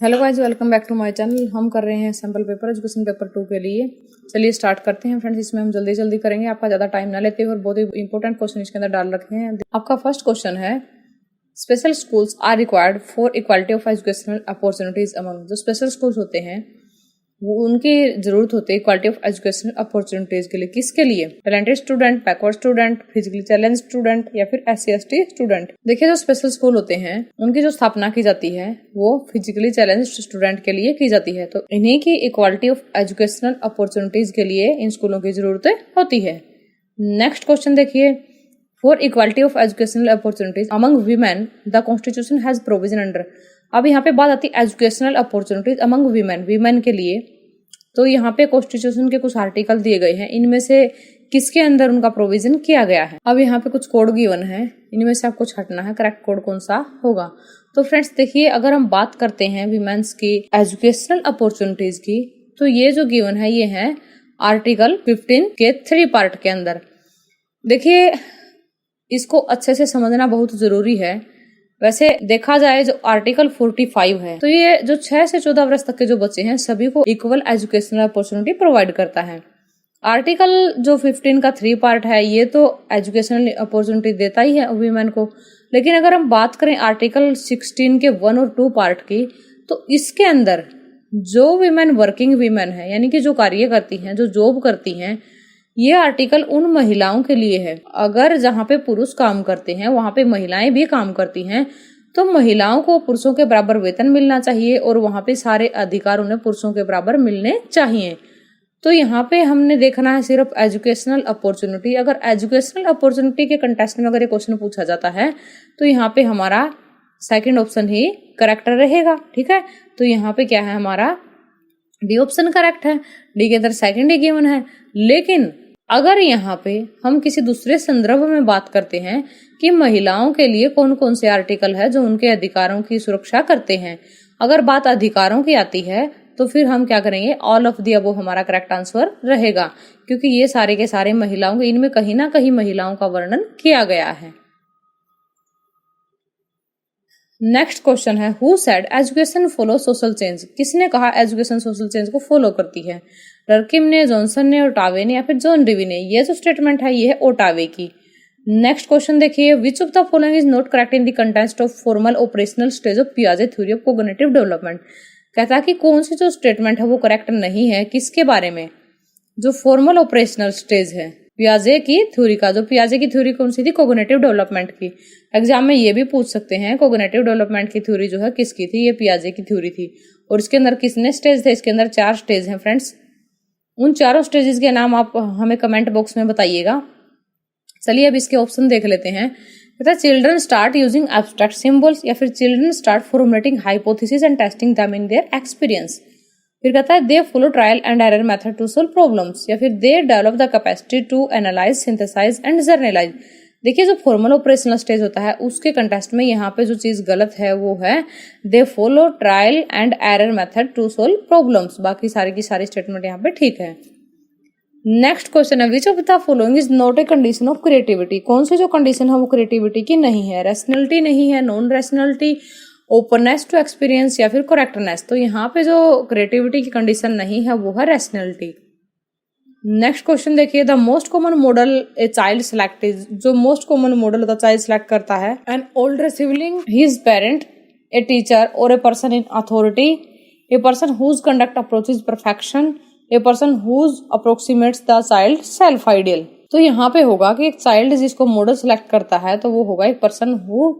Hello guys, welcome back to my channel. हम कर रहे हैं सैम्पल पेपर एजुकेशन पेपर 2 के लिए। चलिए स्टार्ट करते हैं फ्रेंड्स। इसमें हम जल्दी करेंगे, आपका ज़्यादा टाइम ना लेते हुए, और बहुत ही इंपॉर्टेंट क्वेश्चन इसके अंदर डाल रखे हैं। आपका फर्स्ट क्वेश्चन है, special schools are required for equality of educational opportunities among. जो स्पेशल स्कूल्स होते हैं वो उनकी जरूरत होती है इक्वालिटी ऑफ एजुकेशनल अपॉर्चुनिटीज के लिए। किसके लिए? Talented student, backward student, physically challenge student या फिर SC/ST स्टूडेंट। देखिए, जो स्पेशल स्कूल होते हैं उनकी जो स्थापना की जाती है वो फिजिकली चैलेंज स्टूडेंट के लिए की जाती है। तो इन्हीं की इक्वालिटी ऑफ एजुकेशनल अपॉर्चुनिटीज के लिए इन स्कूलों की जरूरत होती है। नेक्स्ट क्वेश्चन देखिए, for equality of educational opportunities among women the constitution has provision under. अब यहाँ पे बात आती है एजुकेशनल अपॉर्चुनिटीज अमंग वीमेन के लिए। तो यहाँ पे कॉन्स्टिट्यूशन के कुछ आर्टिकल दिए गए हैं, इनमें से किसके अंदर उनका प्रोविजन किया गया है। अब यहाँ पे कुछ कोड गिवन है, इनमें से आपको छांटना है करेक्ट कोड कौन सा होगा। तो फ्रेंड्स देखिए, अगर हम बात करते हैं वीमेन्स की एजुकेशनल अपॉर्चुनिटीज की, तो ये जो गिवन है ये है आर्टिकल 15 के 3 पार्ट के अंदर। देखिए, इसको अच्छे से समझना बहुत जरूरी है। वैसे देखा जाए जो आर्टिकल 45 है, तो ये जो 6 से 14 वर्ष तक के जो बच्चे हैं सभी को इक्वल एजुकेशनल अपॉर्चुनिटी प्रोवाइड करता है। आर्टिकल जो 15 का 3 पार्ट है ये तो एजुकेशनल अपॉर्चुनिटी देता ही है वीमेन को। लेकिन अगर हम बात करें आर्टिकल 16 के 1 और 2 पार्ट की, तो इसके अंदर जो वीमेन वर्किंग वीमेन है, यानी कि जो कार्य करती हैं, जो जॉब करती हैं, ये आर्टिकल उन महिलाओं के लिए है। अगर जहाँ पे पुरुष काम करते हैं वहां पे महिलाएं भी काम करती हैं, तो महिलाओं को पुरुषों के बराबर वेतन मिलना चाहिए और वहां पे सारे अधिकार उन्हें पुरुषों के बराबर मिलने चाहिए। तो यहाँ पे हमने देखना है सिर्फ एजुकेशनल अपॉर्चुनिटी। अगर एजुकेशनल अपॉर्चुनिटी के कंटेस्ट में अगर ये क्वेश्चन पूछा जाता है तो यहाँ पे हमारा सेकेंड ऑप्शन ही करेक्ट रहेगा। ठीक है, तो यहाँ पे क्या है, हमारा डी ऑप्शन करेक्ट है। डी के अंदर सेकेंड ही गिवन है। लेकिन अगर यहाँ पे हम किसी दूसरे संदर्भ में बात करते हैं कि महिलाओं के लिए कौन कौन से आर्टिकल है जो उनके अधिकारों की सुरक्षा करते हैं, अगर बात अधिकारों की आती है तो फिर हम क्या करेंगे, ऑल ऑफ दी अबव हमारा करेक्ट आंसर रहेगा, क्योंकि ये सारे के सारे महिलाओं के, इनमें कहीं ना कहीं महिलाओं का वर्णन किया गया है। नेक्स्ट क्वेश्चन है, who said education follow social change. किसने कहा एजुकेशन सोशल चेंज को फॉलो करती है? डर्किम ने, जॉनसन ने, ओटावे ने या फिर जॉन डेवी ने। ये जो स्टेटमेंट है ये है ओटावे की। नेक्स्ट क्वेश्चन देखिए, which of the following is not correct in the context of formal operational stage of पियाजे थ्योरी ऑफ कोग्निटिव डेवलपमेंट। कहता है कि कौन सी जो स्टेटमेंट है वो करेक्ट नहीं है, किसके बारे में? जो फॉर्मल ऑपरेशनल स्टेज है पियाजे की थ्योरी का। जो पियाजे की थ्योरी कौन सी थी? कोग्निटिव डेवलपमेंट की। एग्जाम में ये भी पूछ सकते हैं कोग्निटिव डेवलपमेंट की थ्योरी जो है किसकी थी? ये पियाजे की थ्योरी थी। और इसके अंदर कितने स्टेज थे? इसके अंदर 4 स्टेज हैं फ्रेंड्स। उन चारों स्टेजेस के नाम आप हमें कमेंट बॉक्स में बताइएगा। चलिए अब इसके ऑप्शन देख लेते हैं। कहता है children start using abstract symbols, या फिर children start formulating hypothesis and testing them in their experience. फिर कहता है they follow trial and error method to solve problems, या फिर they develop the capacity to analyse, synthesise and generalise. देखिए, जो formal operational stage होता है उसके कंटेस्ट में यहाँ पे जो चीज गलत है वो है they follow trial and error method to solve problems. बाकी सारी की सारी स्टेटमेंट यहाँ पे ठीक है। नेक्स्ट क्वेश्चन है, विच of the following is not a condition of creativity. कौन सी जो कंडीशन है वो क्रिएटिविटी की नहीं है? रैशनैलिटी नहीं है, non rationality, openness to experience या फिर करेक्टनेस। तो यहाँ पे जो क्रिएटिविटी की कंडीशन नहीं है वो है रैशनैलिटी। नेक्स्ट क्वेश्चन देखिए, the most common model a child select is. जो मोस्ट कॉमन मॉडल होता चाइल्ड सेलेक्ट करता है, an older sibling, his parent, a teacher और a person in authority, a person whose conduct approaches perfection, a person whose approximates the child self ideal. तो यहाँ पे होगा कि एक चाइल्ड जिसको मॉडल सेलेक्ट करता है तो वो होगा एक person who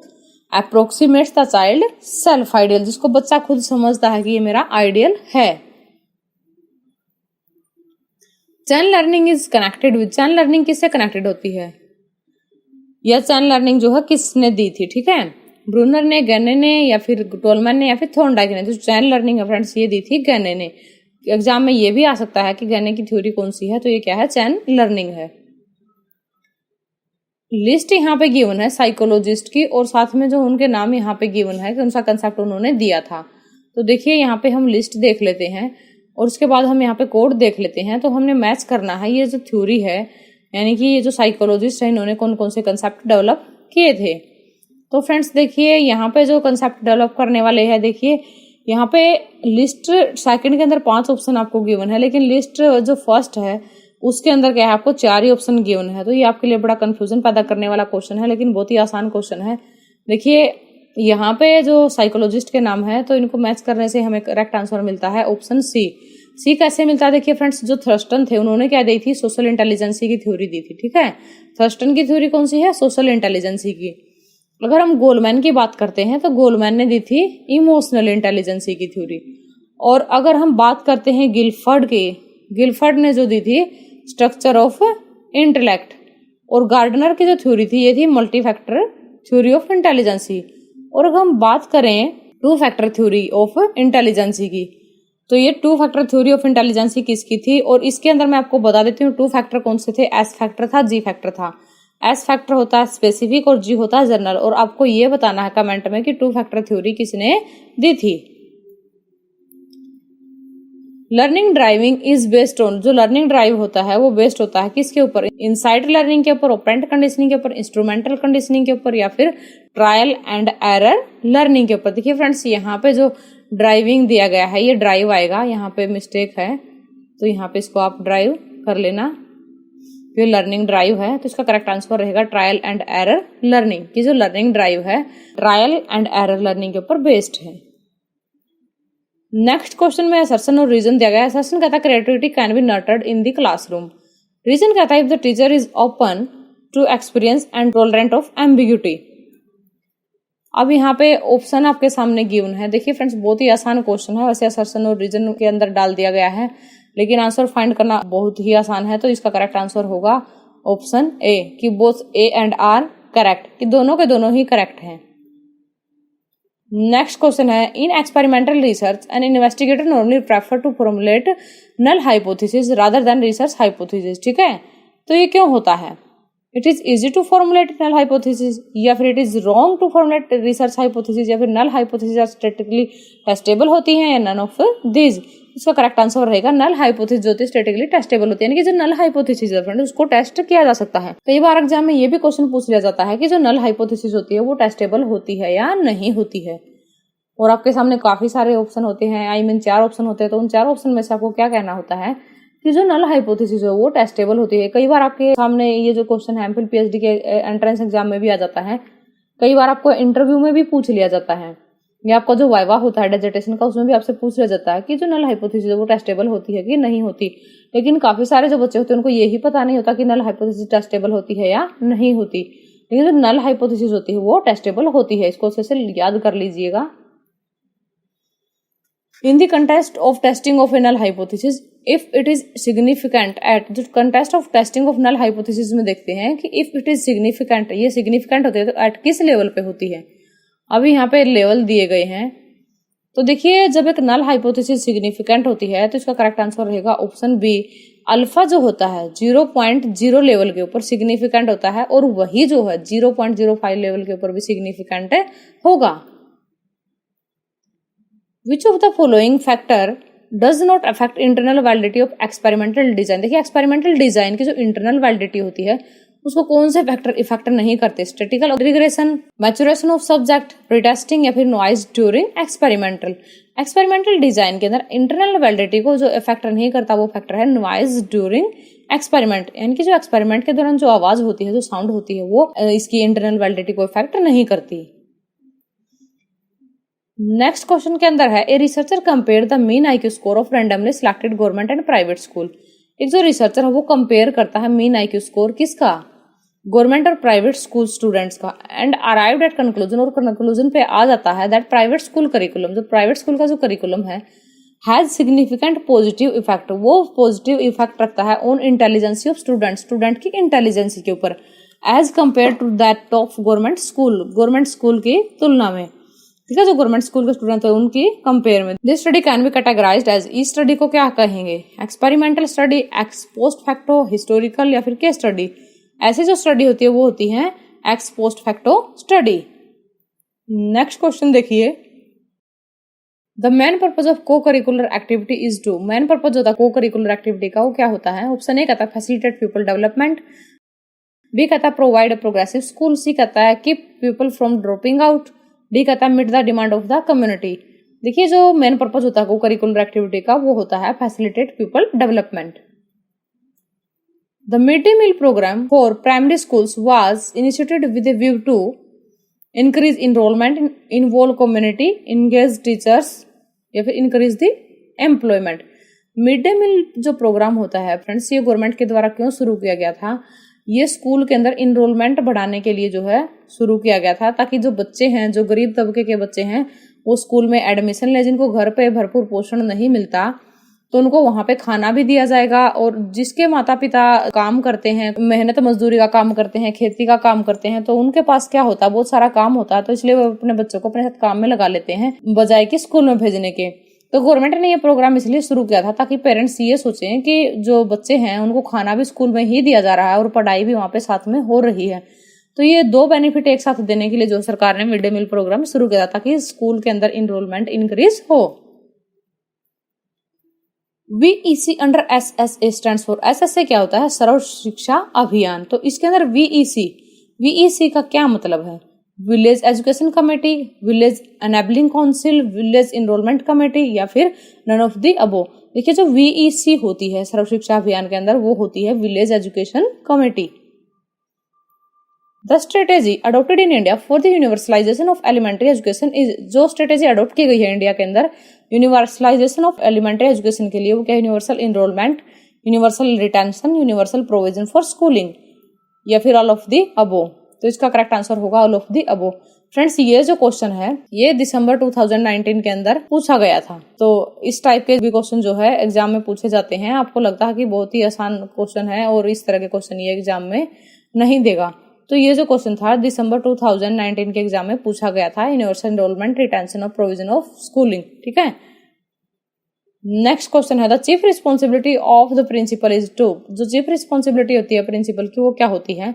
approximates the child self ideal, जिसको बच्चा खुद समझता है कि ये मेरा आइडियल है। Chain learning is connected with. Chain learning किससे कनेक्टेड होती है? यह चैन लर्निंग जो है किसने दी थी? ठीक है, ब्रूनर ने, गैने ने या फिर टोलमैन ने या फिर थॉर्नडाइक ने। जो चैन लर्निंग है फ्रेंड्स ये दी थी गैने ने। एग्जाम में ये भी आ सकता है कि गैने की थ्योरी कौन सी है, तो ये क्या है? चैन लर्निंग है। लिस्ट यहाँ पे गिवन है साइकोलॉजिस्ट की, और साथ में जो उनके नाम यहाँ पे गिवन है कि उनका कंसेप्ट उन्होंने दिया था। तो देखिए यहाँ पे हम लिस्ट देख लेते हैं और उसके बाद हम यहाँ पे कोड देख लेते हैं। तो हमने मैच करना है ये जो थ्योरी है, यानी कि ये जो साइकोलॉजिस्ट है इन्होंने कौन कौन से कंसेप्ट डेवलप किए थे। तो फ्रेंड्स देखिए यहाँ पे जो कंसेप्ट डेवलप करने वाले हैं, देखिए यहाँ पे लिस्ट सेकंड के अंदर 5 ऑप्शन आपको गिवन है, लेकिन लिस्ट जो फर्स्ट है उसके अंदर क्या है, आपको 4 ही ऑप्शन गिवन है। तो ये आपके लिए बड़ा कंफ्यूजन पैदा करने वाला क्वेश्चन है, लेकिन बहुत ही आसान क्वेश्चन है। देखिए यहाँ पे जो साइकोलॉजिस्ट के नाम है, तो इनको मैच करने से हमें करेक्ट आंसर मिलता है ऑप्शन सी। सी कैसे मिलता है? देखिए फ्रेंड्स, जो थर्स्टन थे उन्होंने क्या दी थी, सोशल इंटेलिजेंसी की थ्योरी दी थी। ठीक है, थर्स्टन की थ्योरी कौन सी है? सोशल इंटेलिजेंसी की। अगर हम गोलमैन की बात करते हैं तो गोलमैन ने दी थी इमोशनल इंटेलिजेंसी की थ्योरी। और अगर हम बात करते हैं गिलफर्ड की, गिलफर्ड ने जो दी थी स्ट्रक्चर ऑफ इंटेलेक्ट। और गार्डनर की जो थ्योरी थी ये थी multi factor theory of intelligence. और अगर हम बात करें 2 फैक्टर थ्योरी ऑफ इंटेलिजेंसी की, तो ये 2 फैक्टर थ्योरी ऑफ इंटेलिजेंसी किसकी थी? और इसके अंदर मैं आपको बता देती हूँ 2 फैक्टर कौन से थे। एस फैक्टर था, जी फैक्टर था। एस फैक्टर होता है स्पेसिफिक और जी होता है जनरल। और आपको ये बताना है कमेंट में कि 2 फैक्टर थ्योरी किसने दी थी। Learning driving is based on, जो लर्निंग ड्राइव होता है वो बेस्ड होता है किसके ऊपर? इनसाइट लर्निंग के ऊपर, ऑपरेंट कंडीशनिंग के ऊपर, इंस्ट्रूमेंटल कंडीशनिंग के ऊपर, या फिर ट्रायल एंड एरर लर्निंग के ऊपर। देखिए फ्रेंड्स, यहाँ पे जो ड्राइविंग दिया गया है ये ड्राइव आएगा, यहाँ पे मिस्टेक है तो यहाँ पे इसको आप ड्राइव कर लेना। ये लर्निंग ड्राइव है तो इसका करेक्ट आंसर रहेगा ट्रायल एंड एरर लर्निंग की। जो लर्निंग ड्राइव है ट्रायल एंड एरर लर्निंग के ऊपर बेस्ड है। नेक्स्ट क्वेश्चन में असर्शन और रीजन दिया गया है। असर्शन कहता है creativity can be nurtured in the classroom. Reason कहता है if the teacher is open to experience and tolerant of ambiguity. अब यहाँ पे ऑप्शन आपके सामने गिवन है। देखिए फ्रेंड्स, बहुत ही आसान क्वेश्चन है। वैसे असर्शन और रीजन के अंदर डाल दिया गया है, लेकिन आंसर फाइंड करना बहुत ही आसान है। तो इसका करेक्ट आंसर होगा ऑप्शन ए कि both A and R correct, कि दोनों के दोनों ही करेक्ट हैं। नेक्स्ट क्वेश्चन है in experimental research an investigator normally prefer to formulate null hypothesis rather than research hypothesis. ठीक है, तो ये क्यों होता है? It is easy to formulate null hypothesis, या फिर it is wrong to formulate research hypothesis, या फिर null hypothesis are statically testable होती हैं, या नन ऑफ दिस। इसका करेक्ट आंसर रहेगा नल हाइपोथेसिस जो होती है स्टैटिकली टेस्टेबल होती है, यानी कि जो नल हाइपोथेसिस है फ्रेंड उसको टेस्ट किया जा सकता है। कई बार एग्जाम में ये भी क्वेश्चन पूछ लिया जाता है कि जो नल हाइपोथेसिस होती है वो टेस्टेबल होती है या नहीं होती है। और आपके सामने काफी सारे ऑप्शन होते हैं, आई मीन 4 ऑप्शन होते हैं, तो उन 4 ऑप्शन में से आपको क्या कहना होता है कि जो नल हाइपोथेसिस है वो टेस्टेबल होती है। कई बार आपके सामने ये जो क्वेश्चन है एमफिल पीएचडी के एंट्रेंस एग्जाम में भी आ जाता है, कई बार आपको इंटरव्यू में भी पूछ लिया जाता है, या आपका जो वाइवा होता है डिसर्टेशन का उसमें भी आपसे पूछ लिया जाता है कि जो नल हाइपोथेसिस है वो टेस्टेबल होती है कि नहीं होती। लेकिन काफी सारे जो बच्चे होते हैं उनको यही पता नहीं होता कि नल हाइपोथेसिस टेस्टेबल होती है या नहीं होती। लेकिन जो नल हाइपोथेसिस होती है वो टेस्टेबल होती है, इसको अच्छे से याद कर लीजिएगा। In the context of testing of a null hypothesis, if it is significant at the context of testing of null hypothesis में देखते हैं कि if it is significant, ये significant होती है तो at किस लेवल पे होती है? अभी यहाँ पे लेवल दिए गए हैं, तो देखिए जब एक नल हाइपोथेसिस सिग्निफिकेंट होती है तो इसका करेक्ट आंसर रहेगा ऑप्शन बी। अल्फा जो होता है 0.0 लेवल के ऊपर सिग्निफिकेंट होता है, और वही जो है 0.05 लेवल के ऊपर भी सिग्निफिकेंट होगा। Which of the following factor does not affect internal validity of experimental design? देखिए एक्सपेरिमेंटल डिजाइन की जो इंटरनल वैलिडिटी होती है उसको कौन से फैक्टर इफेक्ट नहीं करते? Statical regression, maturation of subject, pretesting, या फिर noise during experimental. Experimental design के अंदर इंटरनल वैलिडिटी को जो इफेक्ट नहीं करता वो फैक्टर है नॉइज ड्यूरिंग एक्सपेरिमेंट, यानी कि जो एक्सपेरिमेंट के दौरान जो आवाज होती है, जो साउंड होती है, वो इसकी इंटरनल वैलिडिटी को इफेक्ट नहीं करती। नेक्स्ट क्वेश्चन के अंदर है a researcher compare the mean IQ score of randomly selected government and private school. एक जो रिसर्चर है वो कंपेयर करता है मीन आईक्यू स्कोर किसका? गवर्नमेंट और प्राइवेट स्कूल स्टूडेंट्स का, एंड अराइव्ड एट कंक्लूजन, और कंक्लूजन पे आ जाता है दैट प्राइवेट स्कूल करिकुलम, जो प्राइवेट स्कूल का जो करिकुलम है हैज सिग्निफिकेंट पॉजिटिव इफेक्ट, वो पॉजिटिव इफेक्ट रखता है on intelligence of student, student की इंटेलिजेंसी के ऊपर, as compare to that of government school की तुलना में। ठीक है, जो गवर्नमेंट स्कूल के स्टूडेंट है उनकी कंपेयर में। This study can be categorised as, इस स्टडी को क्या कहेंगे? Experimental study, ex post facto, historical, या फिर केस स्टडी। ऐसी जो स्टडी होती है वो होती है ex post facto study. Next question देखिए, the main purpose of co curricular activity is to. Main purpose होता है को करिकुलर एक्टिविटी का, वो क्या होता है? ऑप्शन ए कहता है फैसिलिटेट पीपल डेवलपमेंट, बी कहता है प्रोवाइड प्रोग्रेसिव स्कूल, सी कहता है keep people from dropping out, D कहता है meet the demand of the community. देखिए जो मेन पर्पज होता है को करिकुलर एक्टिविटी का वो होता है facilitate people development. The mid day meal programme for primary schools was initiated with a view to increase enrolment, involve community, engage teachers या फिर increase the employment. Mid day meal जो programme होता है friends, ये government के द्वारा क्यों शुरू किया गया था? ये स्कूल के अंदर इनरोलमेंट बढ़ाने के लिए जो है शुरू किया गया था, ताकि जो बच्चे हैं, जो गरीब तबके के बच्चे हैं, वो स्कूल में एडमिशन ले, जिनको घर पे भरपूर पोषण नहीं मिलता, तो उनको वहां पे खाना भी दिया जाएगा। और जिसके माता पिता काम करते हैं, मेहनत मजदूरी का काम करते हैं, खेती का काम करते हैं, तो उनके पास क्या होता है, बहुत सारा काम होता है, तो इसलिए वो अपने बच्चों को अपने साथ काम में लगा लेते हैं बजाय कि स्कूल में भेजने के। तो गवर्नमेंट ने ये प्रोग्राम इसलिए शुरू किया था ताकि पेरेंट्स ये सोचें कि जो बच्चे हैं उनको खाना भी स्कूल में ही दिया जा रहा है और पढ़ाई भी वहां पे साथ में हो रही है। तो ये दो बेनिफिट एक साथ देने के लिए जो सरकार ने मिड डे मील प्रोग्राम शुरू किया था, ताकि स्कूल के अंदर इनरोलमेंट इंक्रीज हो। VEC under SSA stands for, SSA क्या होता है? सर्व शिक्षा अभियान। तो इसके अंदर VEC का क्या मतलब है? Village education committee, village enabling council, village enrolment committee या फिर नन ऑफ द अबो। देखिए जो VEC होती है सर्व शिक्षा अभियान के अंदर, वो होती है village education committee. The strategy adopted in India for the universalisation of elementary education is, जो स्ट्रेटेजी अडोप्ट की गई है इंडिया के अंदर यूनिवर्सलाइजेशन ऑफ एलिमेंट्री एजुकेशन के लिए, वो क्या? Universal enrolment, universal retention, universal provision for schooling या फिर ऑल ऑफ द अबो। तो इसका करेक्ट आंसर होगा all of the above. Friends ये जो क्वेश्चन है ये दिसंबर 2019 के अंदर पूछा गया था। तो इस टाइप के भी क्वेश्चन जो है एग्जाम में पूछे जाते हैं। आपको लगता है कि बहुत ही आसान क्वेश्चन है और इस तरह के क्वेश्चन ये एग्जाम में नहीं देगा, तो ये जो क्वेश्चन था दिसंबर 2019 के एग्जाम में पूछा गया था, यूनिवर्सल एनरोलमेंट, रिटेंशन और प्रोविजन ऑफ स्कूलिंग। ठीक है, नेक्स्ट क्वेश्चन है the chief responsibility of the principal is to, जो चीफ रिस्पॉन्सिबिलिटी होती है प्रिंसिपल की वो क्या होती है?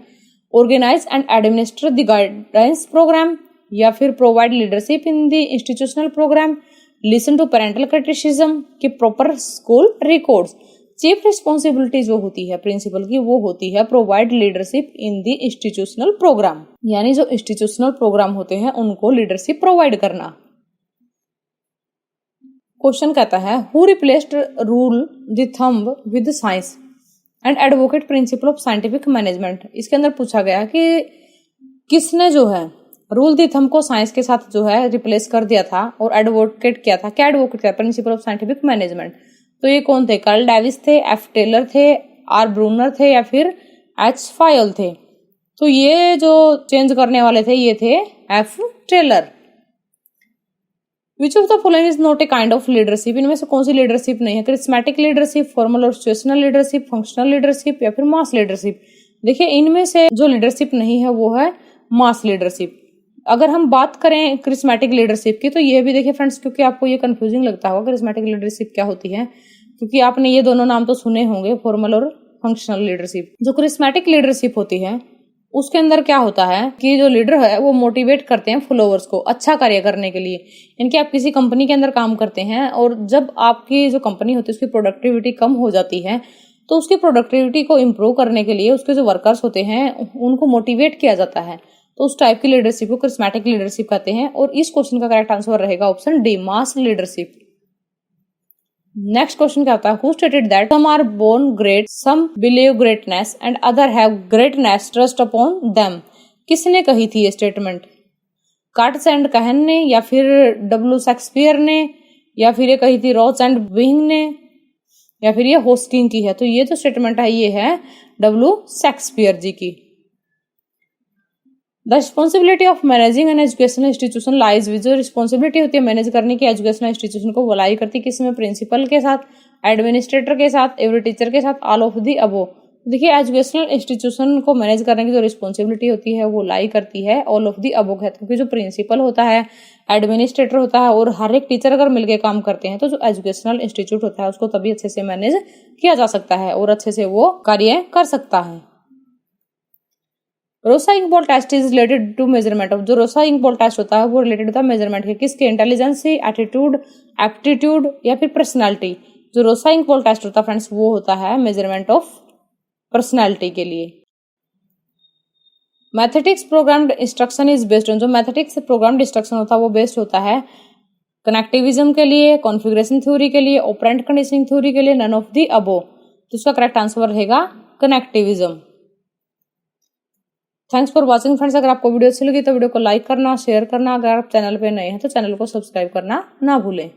Organise and administer the guidance programme या फिर provide leadership in the institutional programme, listen to parental criticism की proper school records. Chief responsibility जो होती है प्रिंसिपल की वो होती है provide leadership in the institutional programme, यानी जो इंस्टीट्यूशनल प्रोग्राम होते हैं उनको लीडरशिप प्रोवाइड करना। क्वेश्चन कहता है who replaced rule the thumb with science and advocate principle of scientific management. इसके अंदर पूछा गया कि किसने जो है रूल द थंब को साइंस के साथ जो है रिप्लेस कर दिया था और एडवोकेट किया था। क्या एडवोकेट किया? Principle of scientific management. तो ये कौन थे? कार्ल डेविस थे, एफ टेलर थे, आर ब्रूनर थे या फिर एच फायल थे। तो ये जो चेंज करने वाले थे ये थे F Taylor. Which of the following is not a kind of leadership, इनमें से कौन सी लीडरशिप नहीं है? क्रिस्मेटिक लीडरशिप, फॉर्मल और सिचुएशनल लीडरशिप, फंक्शनल लीडरशिप या फिर मास लीडरशिप। देखिए इनमें से जो लीडरशिप नहीं है वो है मास लीडरशिप। अगर हम बात करें क्रिस्मेटिक लीडरशिप की, तो ये भी देखिए फ्रेंड्स, क्योंकि आपको ये कंफ्यूजिंग लगता होगा क्रिस्मेटिक लीडरशिप क्या होती है, क्योंकि आपने ये दोनों नाम तो सुने होंगे, फॉर्मल और फंक्शनल लीडरशिप। जो क्रिस्मेटिक लीडरशिप होती है उसके अंदर क्या होता है कि जो लीडर है वो मोटिवेट करते हैं फॉलोअर्स को अच्छा कार्य करने के लिए। इनके आप किसी कंपनी के अंदर काम करते हैं और जब आपकी जो कंपनी होती है उसकी प्रोडक्टिविटी कम हो जाती है, तो उसकी प्रोडक्टिविटी को इम्प्रूव करने के लिए उसके जो वर्कर्स होते हैं उनको मोटिवेट किया जाता है। तो उस टाइप की लीडरशिप को क्रिस्मेटिक लीडरशिप कहते हैं। और इस क्वेश्चन का करेक्ट आंसर रहेगा option D, mass leadership. Next question क्या होता है? Who stated that some are born great, some believe greatness and other have greatness thrust upon them. किसने कही थी ये स्टेटमेंट? कार्ट्स एंड कहन ने या फिर डब्ल्यू शेक्सपियर ने या फिर ये कही थी रॉच एंड विंग ने या फिर ये होस्किंग की है? तो ये जो स्टेटमेंट है ये है डब्ल्यू शेक्सपियर जी की। The responsibility of managing an educational institution lies with, जो रिस्पॉन्सिबिलिटी होती है मैनेज करने की एजुकेशनल इंस्टीट्यूशन को, वो लाई करती है किसमें? प्रिंसिपल के साथ, एडमिनिस्ट्रेटर के साथ, एवरी टीचर के साथ, ऑल ऑफ दी अबो। देखिए एजुकेशनल इंस्टीट्यूशन को मैनेज करने की जो रिस्पॉन्सिबिलिटी होती है वो लाई करती है ऑल ऑफ दी अबो कहते हैं, क्योंकि जो प्रिंसिपल होता है, एडमिनिस्ट्रेटर होता है और हर एक टीचर अगर मिलकर काम करते हैं तो जो एजुकेशनल इंस्टीट्यूट होता है उसको तभी अच्छे से मैनेज किया जा सकता है और अच्छे से वो कार्य कर सकता है। Rorschach ink blot test is related to measurement of, जो रोसा इंक बॉल टेस्ट होता है वो रिलेटेड होता है मेजरमेंट के, किसके? इंटेलिजेंस, एटीट्यूड, एप्टीट्यूड या फिर पर्सनालिटी। जो रोसा इंक बॉल टेस्ट होता है फ्रेंड्स वो होता है मेजरमेंट ऑफ पर्सनालिटी के लिए। Mathematics programmed instruction is based on, जो मैथमेटिक्स प्रोग्राम्ड इंस्ट्रक्शन होता है वो बेस्ड होता है कनेक्टिविज्म के लिए, कॉन्फ़िगरेशन थ्योरी के लिए, ऑपरेंट कंडीशनिंग थ्योरी के लिए, नन ऑफ दी अबो। तो इसका करेक्ट आंसर रहेगा connectivism. Thanks for watching friends. अगर आपको वीडियो अच्छी लगी तो वीडियो को लाइक करना, शेयर करना। अगर आप चैनल पे नए हैं तो चैनल को सब्सक्राइब करना ना भूलें।